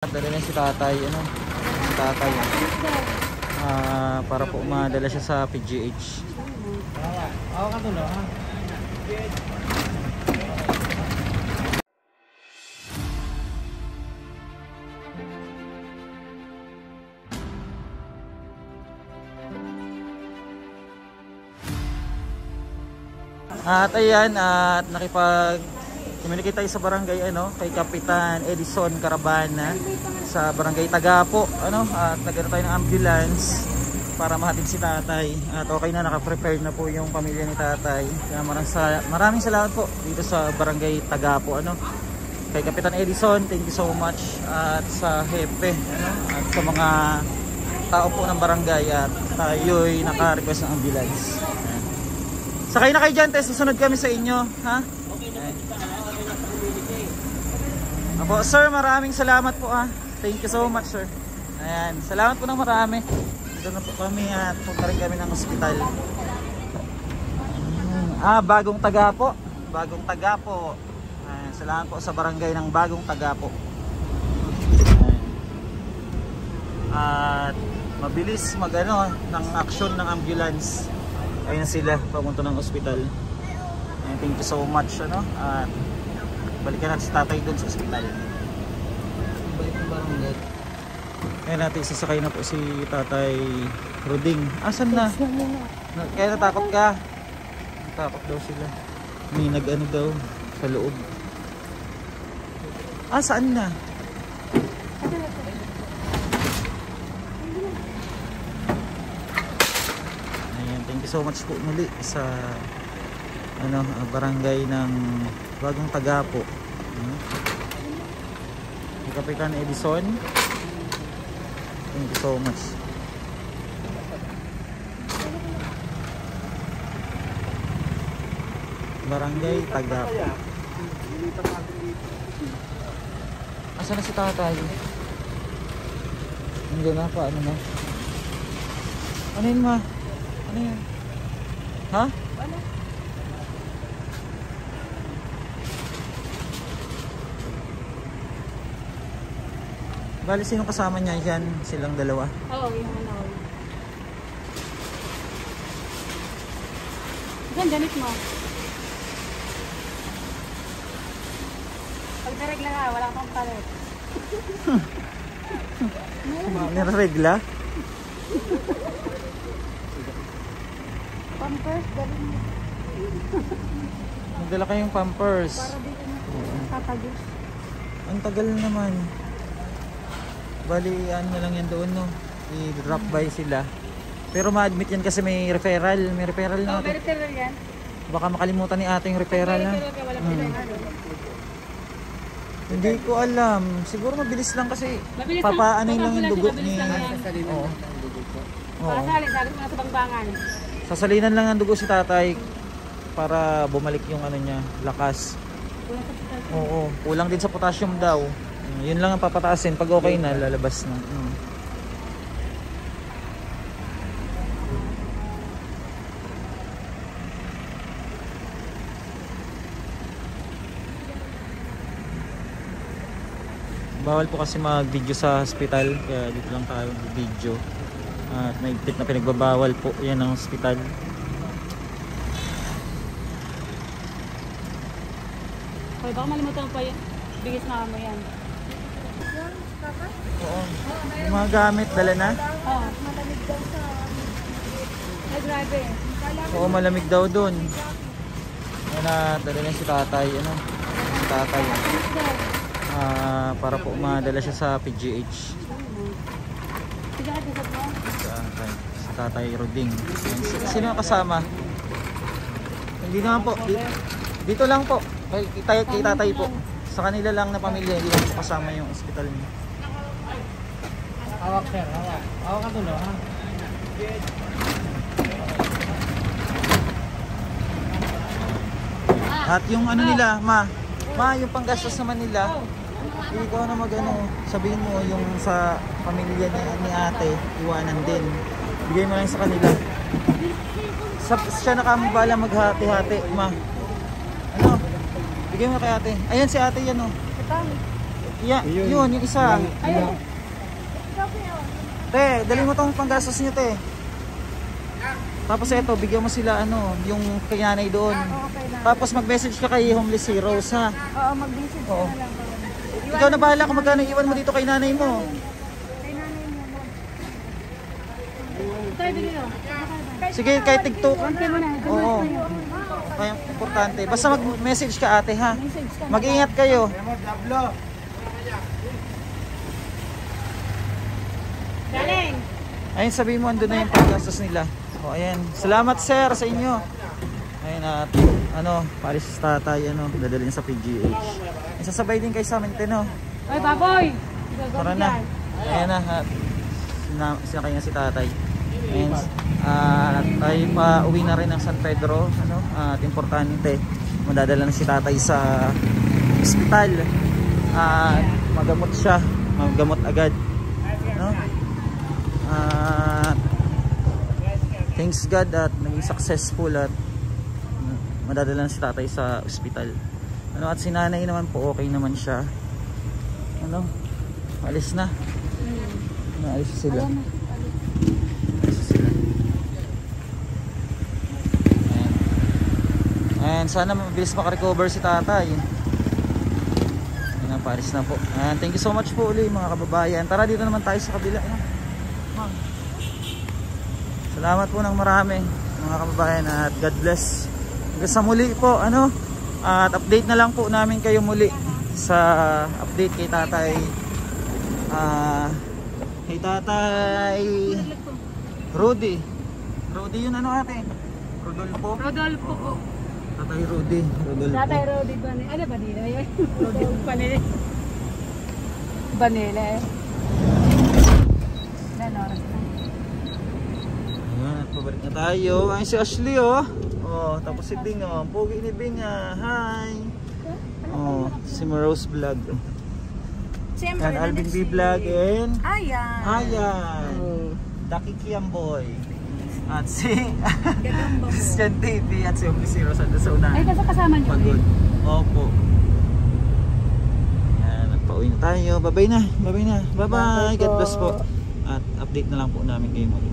Dala na si tatay, si tatay. Para po madala siya sa PGH. Ako ka tulo, ha? At ayan, at nakipag-communicate tayo sa barangay kay Kapitan Edison Carabana sa barangay Tagapo, at nagkaroon tayo ng ambulance para mahatid si tatay. At okay na, naka-prepare na po yung pamilya ni tatay. Kaya maraming salamat po dito sa barangay Tagapo, kay Kapitan Edison, thank you so much. At sa hepe, at sa mga tao po ng barangay, at tayo'y naka-request ng ambulance. Sakay na kayo dyan, susunod kami sa inyo, ha? Apo, sir, maraming salamat po, ha? Thank you so much, sir. Ayan, salamat po ng marami. Dito na po kami at punta rin kami ng ospital. Bagong Tagapo. Bagong Tagapo. Ayan, salamat po sa barangay ng Bagong Tagapo. At mabilis ng aksyon ng ambulance. Ayun sila, papunta ng ospital. And thank you so much, at balikan natin si tatay doon sa ospital. Balik ng barangay. Kaya natin sasakay na po si tatay Ruding. Asan na? Kaya natakot ka? Natakot daw sila. May daw sa loob. Saan na? Thank you so much po muli sa barangay ng Bagong Tagapo. Kapitan Edison, thank you so much. Barangay Tagapo. Asan na si tatay? Nandiyan na pa, na? Ano yun, ma? Ano yan? Ha? Wala. Bali, sino kasama niya dyan? Silang dalawa? Oo, yung Diyan, damit mo. Pag naregla ka, wala kang palit. Naregla? Pampers, galing mo. Magdala kayong pampers. Para dito na tatagos. Ang tagal naman. Bali, na lang yan doon, i-drop by sila. Pero ma-admit yan kasi may referral. May referral na. May referral yan. Baka makalimutan ni ate yung referral, ha? Hindi ko alam. Siguro mabilis lang kasi papaanoy lang yung dugo ni... Oo. Para salin mo sa bangbangan. Sasalinan lang ang dugo si tatay para bumalik yung niya, lakas. Oo, kulang din sa potassium daw. Yun lang ang papataasin. Pag okay na, lalabas na. Bawal po kasi mag-video sa hospital, kaya dito lang tayo mag-video. At may higpit na pinagbabawal po yan ng hospital. Hoy, baka malimutan mo pa yan. Bigis na mo yan. Oo. Yung mga gamit, dala na? Oo. Malamig daw sa... Ay, grabe. Oo, malamig daw dun. Yan na, dala na si tatay. Si tatay. Para po madala siya sa PGH. Si tatay Ruding. Sino ang kasama? Hindi naman po. Dito lang po. Kay tatay po. Sa kanila lang na pamilya. Hindi lang po kasama yung ospital niya. Hawak, sir. Hawak. Hawak ka tulo, ha? At yung nila, ma, yung panggastos naman nila, ikaw na sabihin mo yung sa pamilya ni ate, iwanan din. Bigay mo lang sa kanila. Siya nakambala maghati-hati, ma. Bigay mo kay ate. Ayan si ate yan, Yun, yung isa. Ayun. Te, dali mo tong panggastos niyo, te. Tapos eto, bigyan mo sila ano, yung kay nanay doon. Okay na. Tapos mag-message ka kay Homeless Heroes, ha? Oo, mag-visit ka Oo. na lang. Ikaw na bahala kung magkano iwan mo dito kay nanay mo. Kay nanay mo na. Tayo din yun. Sige, kahit tigto ka. Okay mo na. Oo. Kaya importante. Basta mag-message ka, ate, ha? Message ka. Mag-ingat kayo. Galing. Ayun, sabihin mo, andun na yung panggastos nila. O, ayan. Salamat, sir, sa inyo. Ayun, at ano, paris sa tatay, ano, dadalhin sa PGH. Sasabay din kayo sa amin, Tino. Ay, baboy. Tara na. Ayan na, at sinakay na si tatay. Ayun, at tayo pa uwi na rin ng San Pedro, ano, at importante, madadala na si tatay sa ospital. At magamot siya, magamot agad. No? Thanks God at naging successful at madadala na si tatay sa ospital. Ano, at si nanay naman po okay naman siya. Ano? Alis na. Alis sila. Alis sila. Ayan, sana mabilis makarecover si tatay. Ayan, Paris na po. Ayan, thank you so much po ulit mga kababayan. Tara dito naman tayo sa kabila. Ayan. Salamat po ng marami mga kababayan at God bless. Hanggang sa muli po, ano? At update na lang po namin kayo muli sa update kay tatay. Kay tatay Rudy. Rudy yun ano ate? Rodolfo? Rodolfo po. Tatay Rudy. Rodolfo. Tatay Rodi Banela. Ano Banela yun? Rodolfo Banela. Banela eh. Ganon. Ayan, at pabalik na tayo. Ay si Ashley oh. Oh, tapos si Bing oh. Pogi ni Bing ah. Hi. Oh, si Marose Vlog. Siyempre, And Alvin B Vlog and Ayan. Ayan. Ducky Kiamboy. At si Gagamba mo. Christian TV at si Homeless Heroes sa una. Ay, kasi kasama niyo. Pagod. Opo. Ayan, nagpauwi na tayo. Bye-bye na. Bye-bye na. Bye-bye. God bless po. At update na lang po namin kayo muli.